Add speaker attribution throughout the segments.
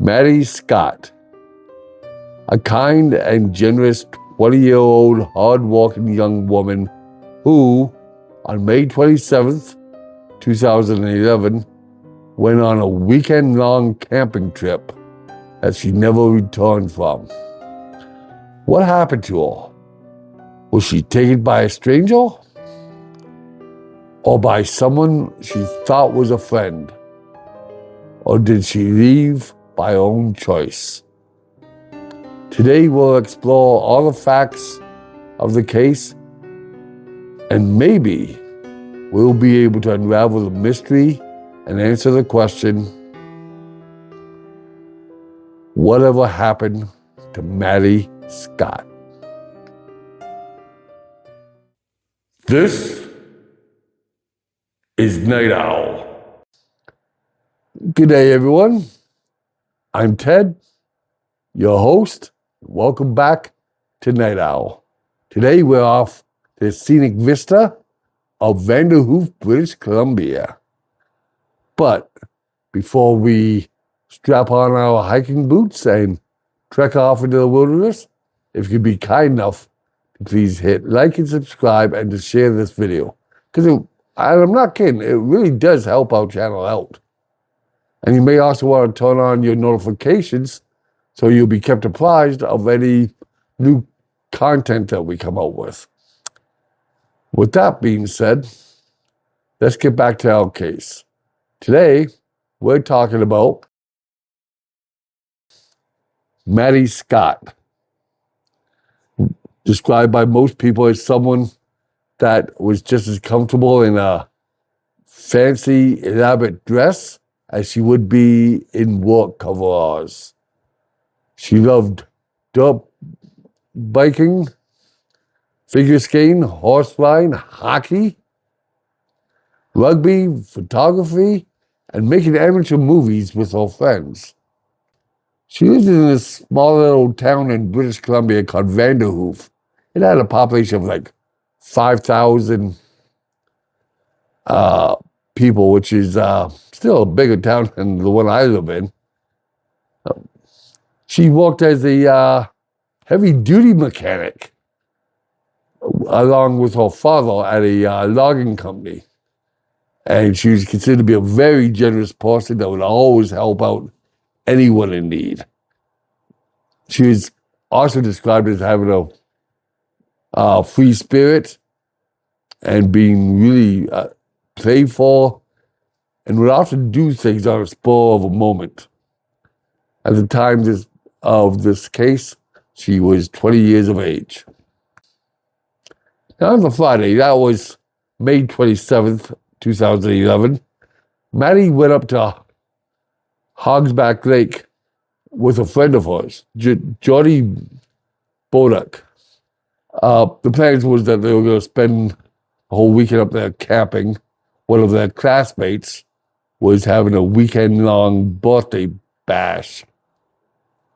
Speaker 1: Maddy Scott, a kind and generous 20-year-old hard-working young woman who, on May 27th, 2011, went on a weekend-long camping trip that she never returned from. What happened to her? Was she taken by a stranger? Or by someone she thought was a friend? Or did she leave by her own choice? Today we'll explore all the facts of the case, and maybe we'll be able to unravel the mystery and answer the question, whatever happened to Maddy Scott? This is Night Owl. Good day, everyone. I'm Ted, your host. Welcome back to Night Owl. Today we're off the scenic vista of Vanderhoof, British Columbia. But before we strap on our hiking boots and trek off into the wilderness, if you'd be kind enough to please hit like and subscribe and to share this video. Because I'm not kidding, it really does help our channel out. And you may also want to turn on your notifications so you'll be kept apprised of any new content that we come out with. With that being said, let's get back to our case. Today, we're talking about Maddy Scott, described by most people as someone that was just as comfortable in a fancy, elaborate dress as she would be in work coveralls. She loved dirt biking, figure skating, horse riding, hockey, rugby, photography, and making amateur movies with her friends. She lived in this small little town in British Columbia called Vanderhoof. It had a population of like 5,000 people, which is still a bigger town than the one I live in. She worked as a heavy-duty mechanic along with her father at a logging company. And she was considered to be a very generous person that would always help out anyone in need. She was also described as having a free spirit and being really playful and would often do things on a spur of a moment. At the time of this case, she was 20 years of age. Now on the Friday, that was May 27th, 2011, Maddy went up to Hogsback Lake with a friend of hers, Jody Bodak. The plans was that they were going to spend a whole weekend up there camping. One of their classmates was having a weekend-long birthday bash,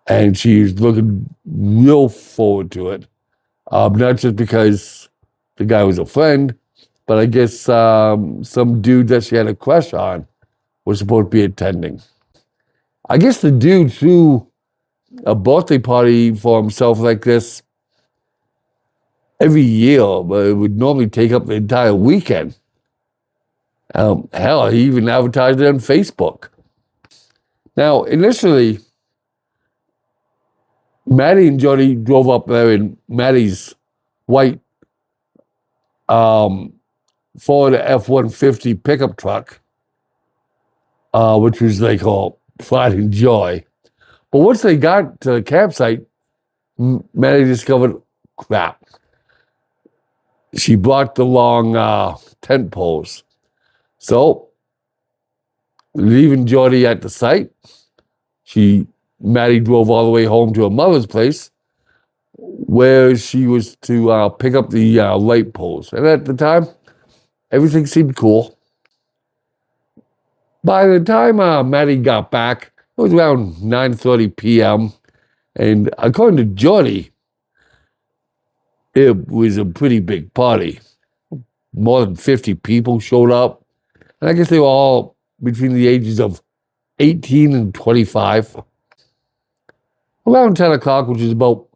Speaker 1: and she was looking real forward to it. Not just because the guy was a friend, but I guess some dude that she had a crush on was supposed to be attending. I guess the dude threw a birthday party for himself like this every year, but it would normally take up the entire weekend. Hell, he even advertised it on Facebook. Now, initially, Maddy and Jody drove up there in Maddy's white Ford F-150 pickup truck, which was like a pride and joy. But once they got to the campsite, Maddy discovered, crap. She brought the long tent poles. So, leaving Jody at the site, Maddy drove all the way home to her mother's place, where she was to pick up the light poles. And at the time, everything seemed cool. By the time Maddy got back, it was around 9:30 p.m. And according to Jody, it was a pretty big party. More than 50 people showed up. And I guess they were all between the ages of 18 and 25. Around 10 o'clock, which is about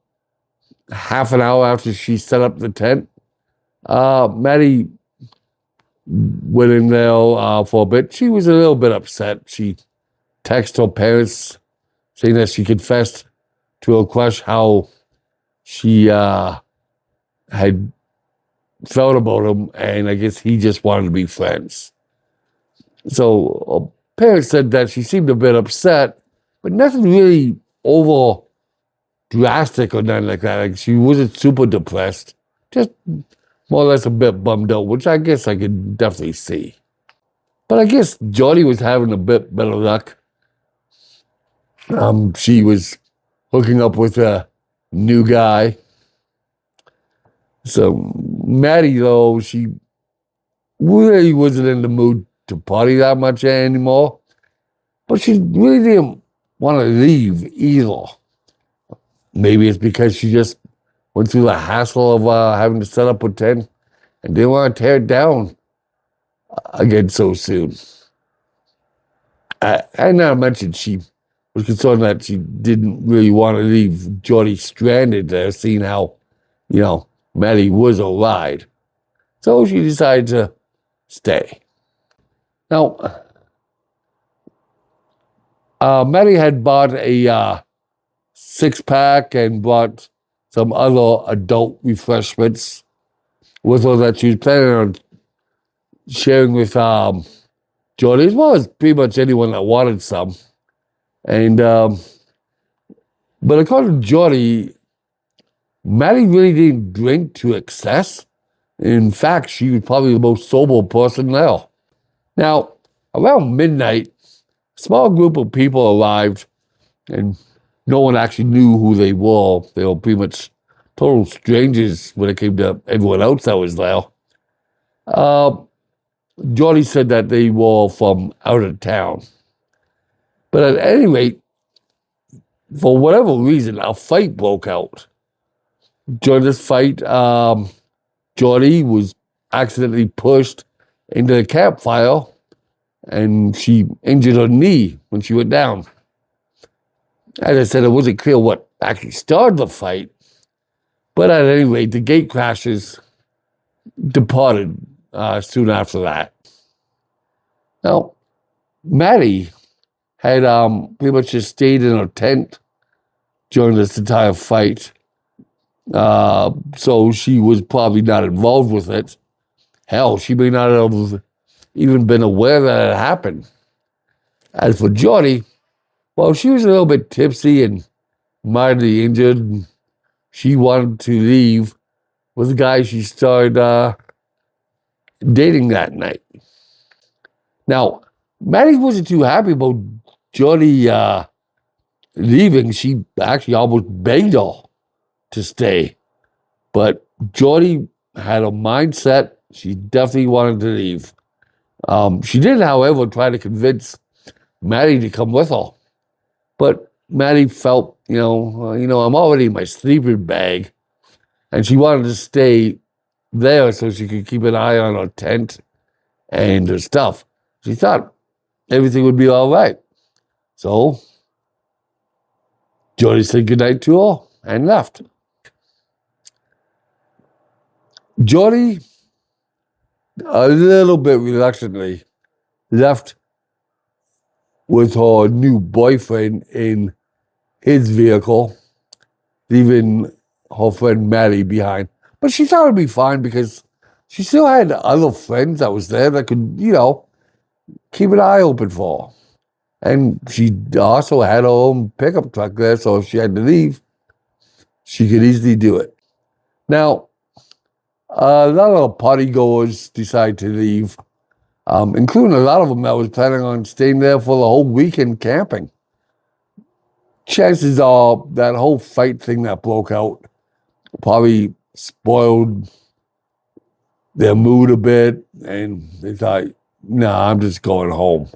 Speaker 1: half an hour after she set up the tent, Maddy went in there for a bit. She was a little bit upset. She texted her parents saying that she confessed to her crush how she had felt about him, and I guess he just wanted to be friends. So her parents said that she seemed a bit upset, but nothing really over drastic or nothing like that. Like she wasn't super depressed, just more or less a bit bummed out, which I guess I could definitely see. But I guess Jody was having a bit better luck. She was hooking up with a new guy. So Maddy, though, she really wasn't in the mood to party that much anymore. But she really didn't want to leave either. Maybe it's because she just went through the hassle of having to set up a tent and didn't want to tear it down again so soon. And not to mention she was concerned that she didn't really want to leave Jody stranded there, seeing how, Maddy was a ride. So she decided to stay. Now, Maddy had bought a six-pack and bought some other adult refreshments with her that she was planning on sharing with Jody, as well as pretty much anyone that wanted some. And but according to Jody, Maddy really didn't drink to excess. In fact, she was probably the most sober person there. Now, around midnight, a small group of people arrived, and no one actually knew who they were. They were pretty much total strangers when it came to everyone else that was there. Jody said that they were from out of town. But at any rate, for whatever reason, a fight broke out. During this fight, Jody was accidentally pushed into the campfire, and she injured her knee when she went down. As I said, it wasn't clear what actually started the fight, but at any rate, the gate crashers departed soon after that. Now, Maddy had pretty much just stayed in her tent during this entire fight, so she was probably not involved with it. Hell, she may not have even been aware that it happened. As for Jody, well, she was a little bit tipsy and mildly injured. She wanted to leave with the guy she started dating that night. Now, Maddy wasn't too happy about Jody leaving. She actually almost begged her to stay. But Jody had a mindset. She definitely wanted to leave. She did, however, try to convince Maddy to come with her. But Maddy felt, I'm already in my sleeping bag. And she wanted to stay there so she could keep an eye on her tent and her stuff. She thought everything would be all right. So Jody said goodnight to her and left. Jody, a little bit reluctantly, left with her new boyfriend in his vehicle, leaving her friend Maddy behind. But she thought it'd be fine because she still had other friends that was there that could, keep an eye open for her. And she also had her own pickup truck there, so if she had to leave, she could easily do it. Now, a lot of the party goers decided to leave, including a lot of them that was planning on staying there for the whole weekend camping. Chances are that whole fight thing that broke out probably spoiled their mood a bit, and they thought, nah, I'm just going home.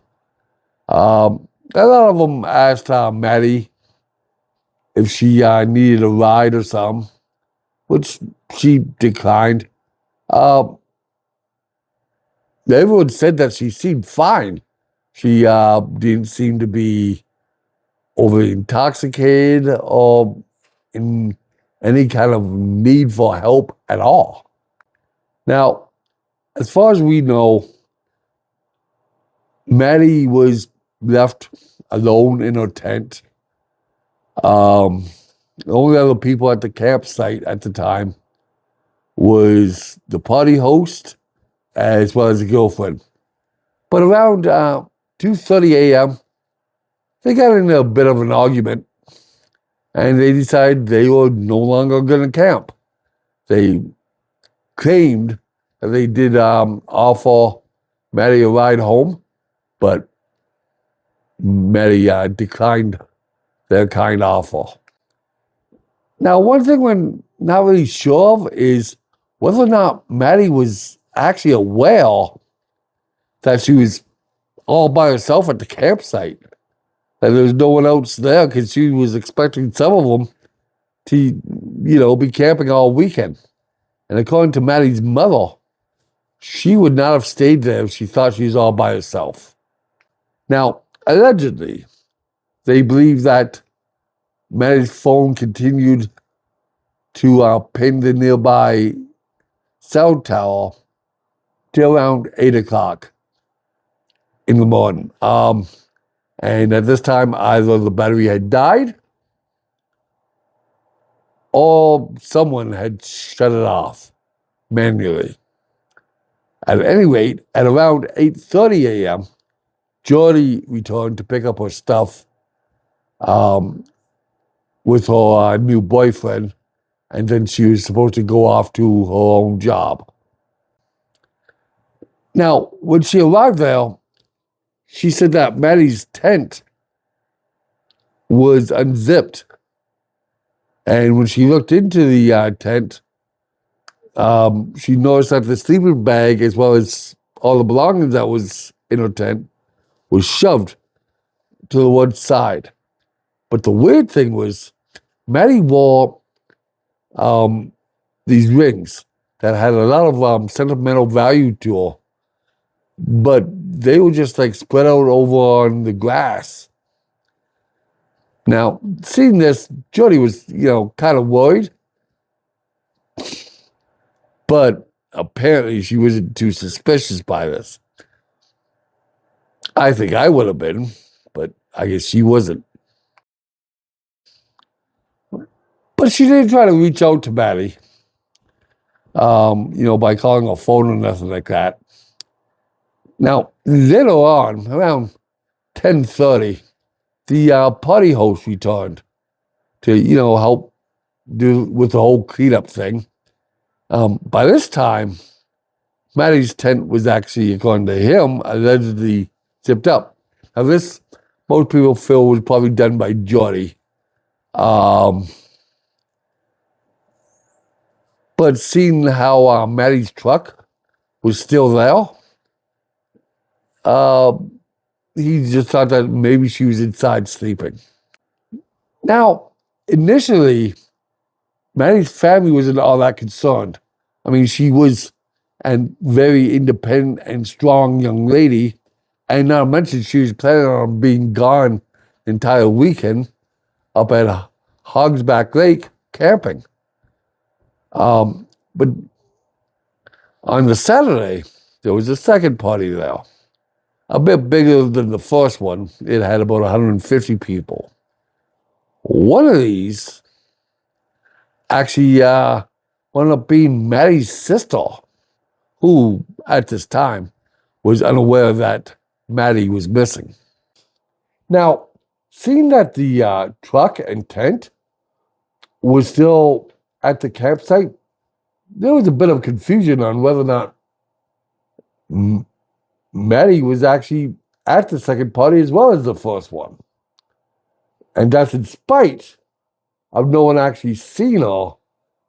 Speaker 1: A lot of them asked Maddy if she needed a ride or something, which she declined. Everyone said that she seemed fine. She didn't seem to be over intoxicated or in any kind of need for help at all. Now, as far as we know, Maddy was left alone in her tent. The only other people at the campsite at the time was the party host as well as the girlfriend. But around 2:30 a.m., they got into a bit of an argument, and they decided they were no longer going to camp. They claimed that they did offer Maddy a ride home, but Maddy declined their kind offer. Now, one thing we're not really sure of is whether or not Maddy was actually aware that she was all by herself at the campsite, that there was no one else there, because she was expecting some of them to, be camping all weekend. And according to Maddy's mother, she would not have stayed there if she thought she was all by herself. Now, allegedly, they believe that Maddy's phone continued to ping the nearby cell tower till around 8 o'clock in the morning. And at this time, either the battery had died or someone had shut it off manually. At any rate, at around 8:30 a.m., Jordy returned to pick up her stuff with her new boyfriend, and then she was supposed to go off to her own job. Now, when she arrived there, she said that Maddy's tent was unzipped. And when she looked into the tent, she noticed that the sleeping bag, as well as all the belongings that was in her tent, was shoved to the one side. But the weird thing was, Maddy wore these rings that had a lot of sentimental value to her, but they were just like spread out over on the grass. Now, seeing this, Jody was, kind of worried, but apparently she wasn't too suspicious by this. I think I would have been, but I guess she wasn't. But she didn't try to reach out to Maddy, by calling her phone or nothing like that. Now, later on, around 10:30, the party host returned to, help do with the whole cleanup thing. By this time, Maddy's tent was actually, according to him, allegedly zipped up. Now, this, most people feel, was probably done by Jordy. But seeing how Maddy's truck was still there, he just thought that maybe she was inside sleeping. Now, initially, Maddy's family wasn't all that concerned. I mean, she was a very independent and strong young lady, and not to mention she was planning on being gone the entire weekend up at Hogsback Lake camping. But on the Saturday, there was a second party there, a bit bigger than the first one. It had about 150 people. One of these actually wound up being Maddy's sister, who at this time was unaware that Maddy was missing. Now, seeing that the truck and tent was still at the campsite, there was a bit of confusion on whether or not Maddy was actually at the second party as well as the first one. And that's in spite of no one actually seen her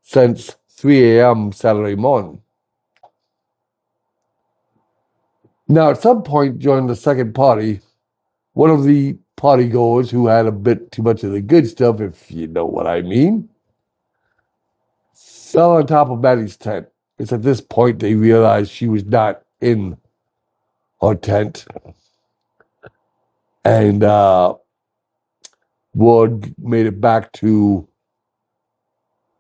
Speaker 1: since 3 a.m. Saturday morning. Now, at some point during the second party, one of the partygoers who had a bit too much of the good stuff, if you know what I mean, fell on top of Maddy's tent. It's at this point they realized she was not in her tent. And word made it back to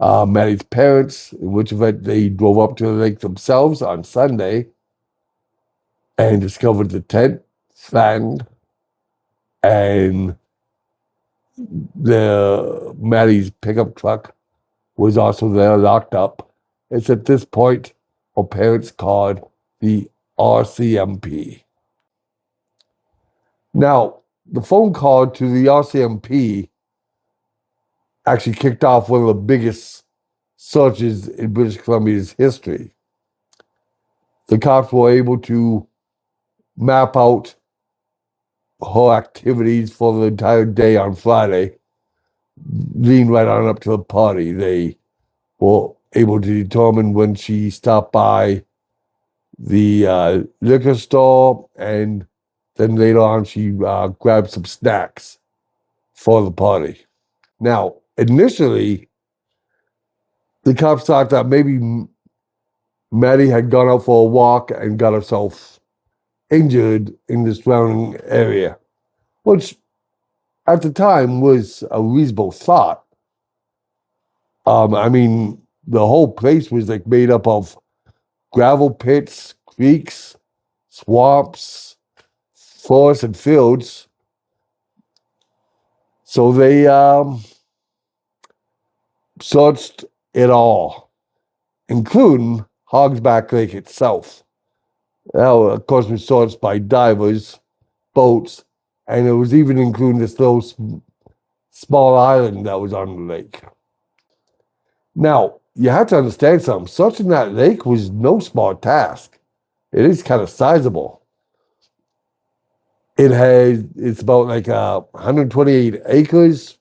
Speaker 1: Maddy's parents, in which event they drove up to the lake themselves on Sunday and discovered the tent flattened and the Maddy's pickup truck was also there locked up. It's at this point her parents called the RCMP. Now, the phone call to the RCMP actually kicked off one of the biggest searches in British Columbia's history. The cops were able to map out her activities for the entire day on Friday, leading right on up to the party. They were able to determine when she stopped by the liquor store, and then later on she grabbed some snacks for the party. Now, initially, the cops thought that maybe Maddy had gone out for a walk and got herself injured in the surrounding area, which at the time was a reasonable thought. I mean, the whole place was like made up of gravel pits, creeks, swamps, forests, and fields. So they searched it all, including Hogsback Lake itself. Now, of course, was searched by divers, boats, and it was even including this little small island that was on the lake. Now, you have to understand something. Searching that lake was no small task. It is kind of sizable. It's about like 128 acres,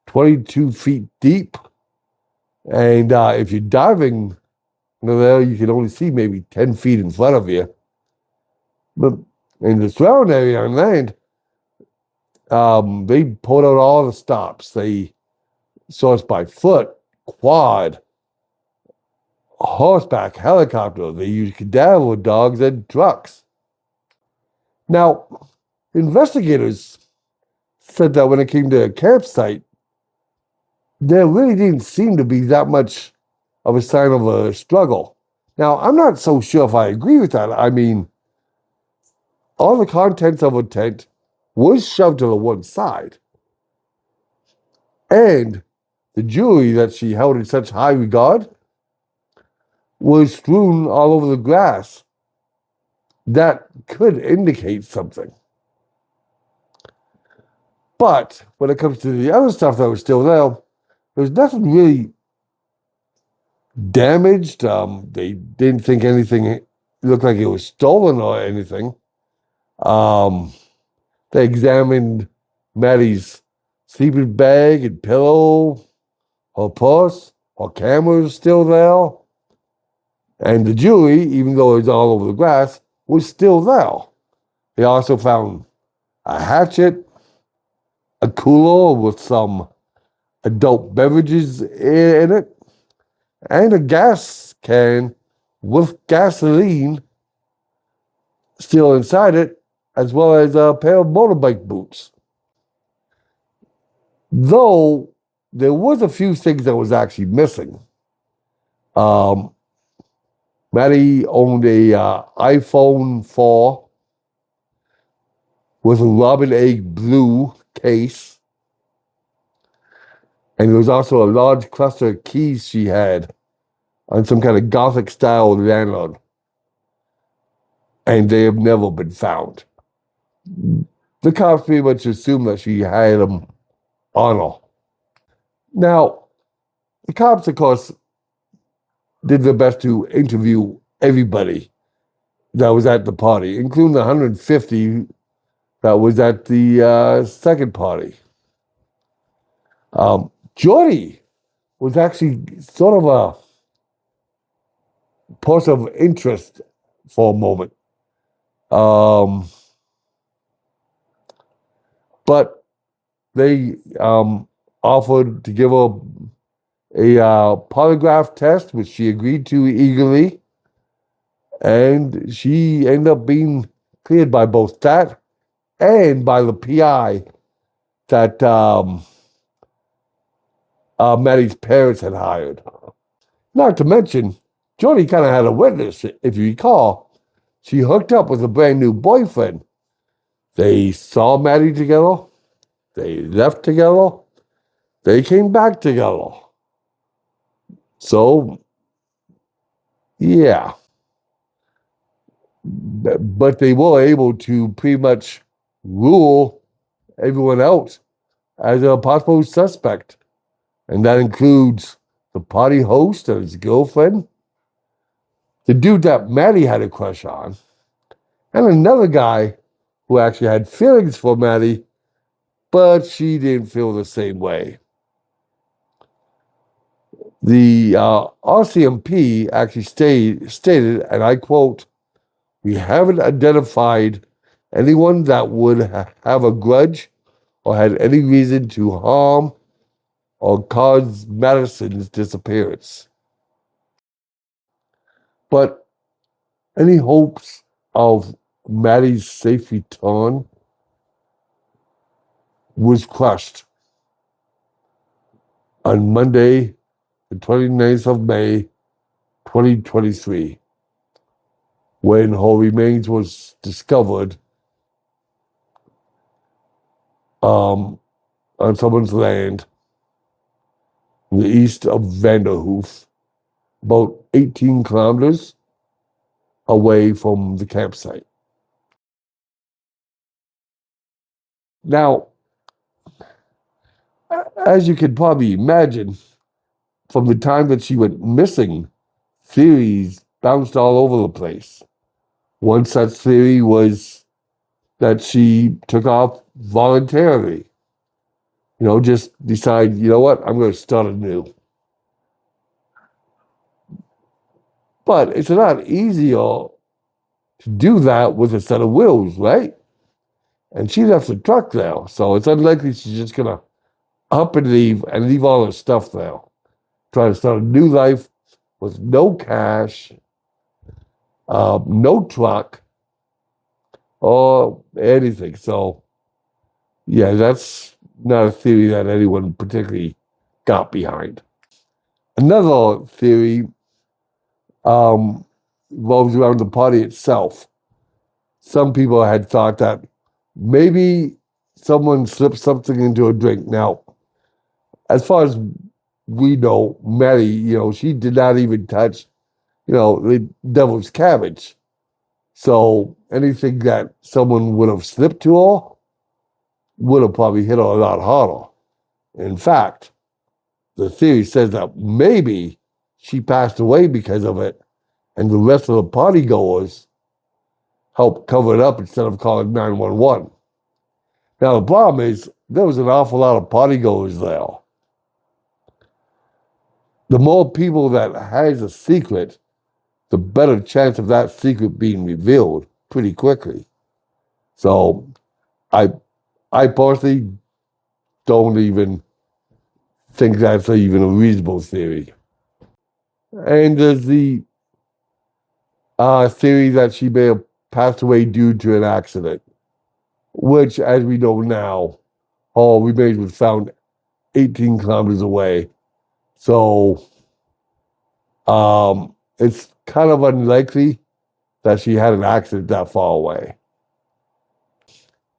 Speaker 1: 22 feet deep. And if you're diving there, you can only see maybe 10 feet in front of you. But in the surrounding area on land, they pulled out all the stops. They sourced by foot, quad, horseback, helicopter. They used cadaver dogs and trucks. Now, investigators said that when it came to a campsite, there really didn't seem to be that much of a sign of a struggle. Now, I'm not so sure if I agree with that. I mean, all the contents of a tent was shoved to the one side. And the jewelry that she held in such high regard was strewn all over the grass. That could indicate something. But when it comes to the other stuff that was still there's nothing really damaged. They didn't think anything looked like it was stolen or anything. They examined Maddy's sleeping bag and pillow, her purse, her camera was still there, and the jewelry, even though it was all over the grass, was still there. They also found a hatchet, a cooler with some adult beverages in it, and a gas can with gasoline still inside it, as well as a pair of motorbike boots. Though there was a few things that was actually missing. Maddy owned a iPhone 4 with a robin egg blue case. And there was also a large cluster of keys she had on some kind of Gothic style landlord. And they have never been found. The cops pretty much assumed that she had them on her. Now, the cops, of course, did their best to interview everybody that was at the party, including the 150 that was at the second party. Jordy was actually sort of a person of interest for a moment. But they offered to give her a polygraph test, which she agreed to eagerly. And she ended up being cleared by both that and by the PI that Maddy's parents had hired. Not to mention, Jody kind of had a witness. If you recall, she hooked up with a brand new boyfriend. They saw Maddy together. They left together. They came back together. So, yeah. But they were able to pretty much rule everyone else as a possible suspect. And that includes the party host and his girlfriend, the dude that Maddy had a crush on, and another guy who actually had feelings for Maddy, but she didn't feel the same way. The RCMP actually stated, and I quote, "We haven't identified anyone that would have a grudge or had any reason to harm or cause Madison's disappearance." But any hopes of Maddy's safe return was crushed on Monday, the 29th of May, 2023, when her remains was discovered on someone's land in the east of Vanderhoof, about 18 kilometers away from the campsite. Now, as you can probably imagine, from the time that she went missing, theories bounced all over the place. One such theory was that she took off voluntarily. Just decide, you know what, I'm going to start anew. But it's not easier to do that with a set of wheels, right? And she left the truck there, so it's unlikely she's just going to up and leave all her stuff there. Try to start a new life with no cash, no truck, or anything. So, yeah, that's not a theory that anyone particularly got behind. Another theory revolves around the party itself. Some people had thought that maybe someone slipped something into a drink. Now, as far as we know, Maddy, she did not even touch, the devil's cabbage. So anything that someone would have slipped to her would have probably hit her a lot harder. In fact, the theory says that maybe she passed away because of it, and the rest of the partygoers helped cover it up instead of calling 911. Now, the problem is there was an awful lot of partygoers there. The more people that has a secret, the better chance of that secret being revealed pretty quickly. So I personally don't even think that's even a reasonable theory. And there's the theory that she may have passed away due to an accident, which, as we know now, her remains was found 18 kilometers away. So it's kind of unlikely that she had an accident that far away.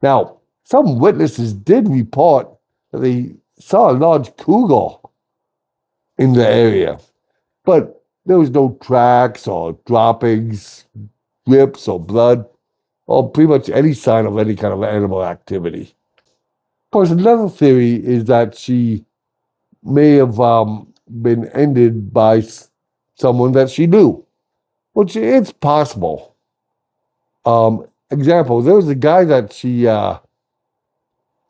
Speaker 1: Now, some witnesses did report that they saw a large cougar in the area, but there was no tracks or droppings, rips or blood, or pretty much any sign of any kind of animal activity. Of course, another theory is that she may have been ended by someone that she knew, which it's possible. Example, there was a guy that she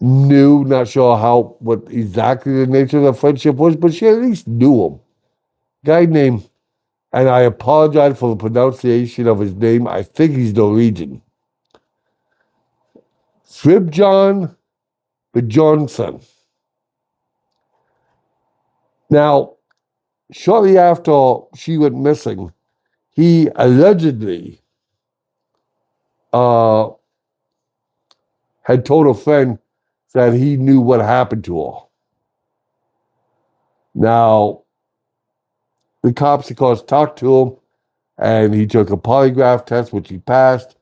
Speaker 1: knew, not sure what exactly the nature of the friendship was, but she at least knew him. Guy named, and I apologize for the pronunciation of his name, I think he's Norwegian. Svibjørn Bjornsson. Now, shortly after she went missing, he allegedly had told a friend that he knew what happened to her. Now, the cops, of course, talked to him, and he took a polygraph test, which he passed.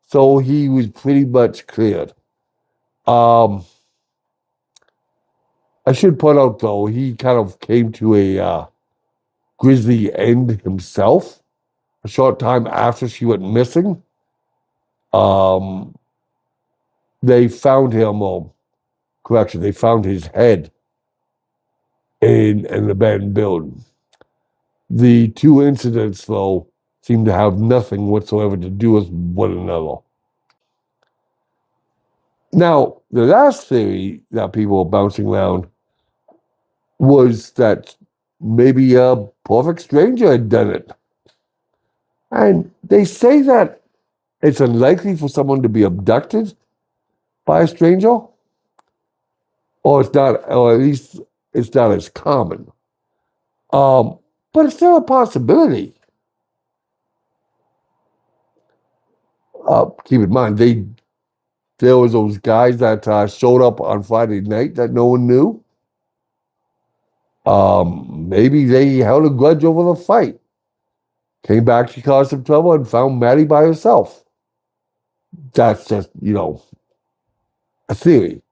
Speaker 1: So he was pretty much cleared. I should point out, though, he kind of came to a grisly end himself a short time after she went missing. They found him, they found his head in an abandoned building. The two incidents, though, seem to have nothing whatsoever to do with one another. Now, the last theory that people were bouncing around was that maybe a perfect stranger had done it. And they say that it's unlikely for someone to be abducted by a stranger, or it's not, or at least it's not as common. But it's still a possibility. Keep in mind, there was those guys that showed up on Friday night that no one knew. Maybe they held a grudge over the fight. Came back to cause some trouble and found Maddy by herself. That's just, a theory.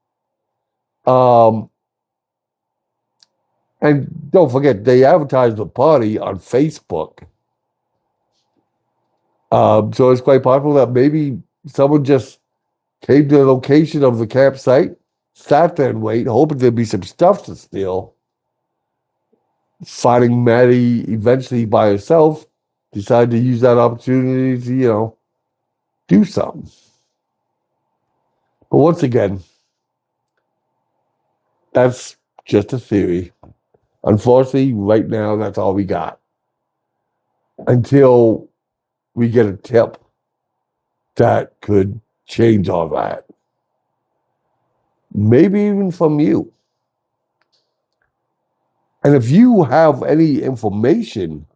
Speaker 1: And don't forget, they advertised the party on Facebook. So it's quite possible that maybe someone just came to the location of the campsite, sat there and waited, hoping there'd be some stuff to steal. Finding Maddy eventually by herself, decided to use that opportunity to, do something. But once again, that's just a theory. Unfortunately, right now, that's all we got. Until we get a tip that could change all that. Maybe even from you. And if you have any information,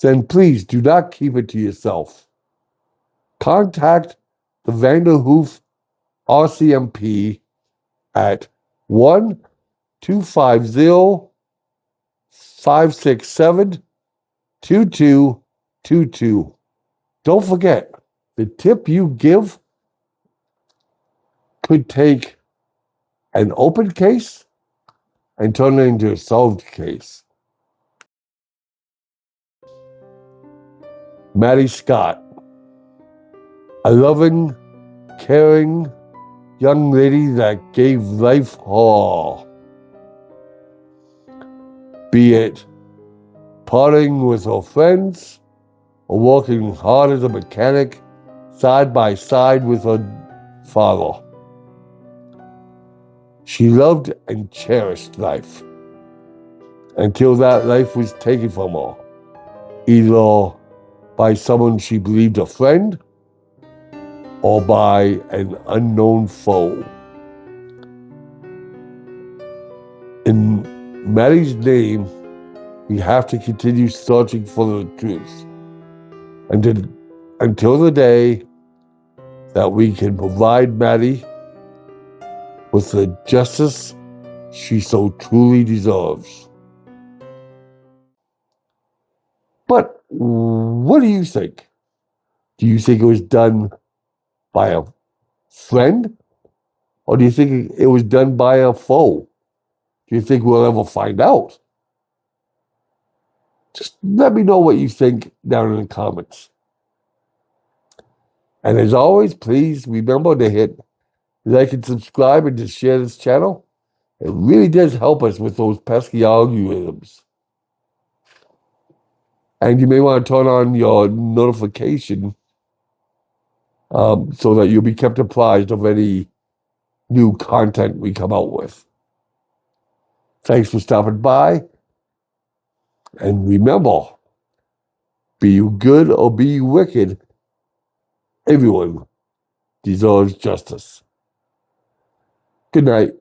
Speaker 1: then please do not keep it to yourself. Contact the Vanderhoof RCMP at 1-250-567-2222. Don't forget, the tip you give could take an open case and turn it into a solved case. Maddy Scott, a loving, caring young lady that gave life her all. Be it partying with her friends or working hard as a mechanic side by side with her father. She loved and cherished life until that life was taken from her, either by someone she believed a friend or by an unknown foe. In Maddy's name, we have to continue searching for the truth until the day that we can provide Maddy with the justice she so truly deserves. But what do you think? Do you think it was done by a friend? Or do you think it was done by a foe? Do you think we'll ever find out? Just let me know what you think down in the comments. And as always, please remember to hit like and subscribe and to share this channel. It really does help us with those pesky algorithms. And you may want to turn on your notification so that you'll be kept apprised of any new content we come out with. Thanks for stopping by. And remember, be you good or be you wicked, everyone deserves justice. Good night.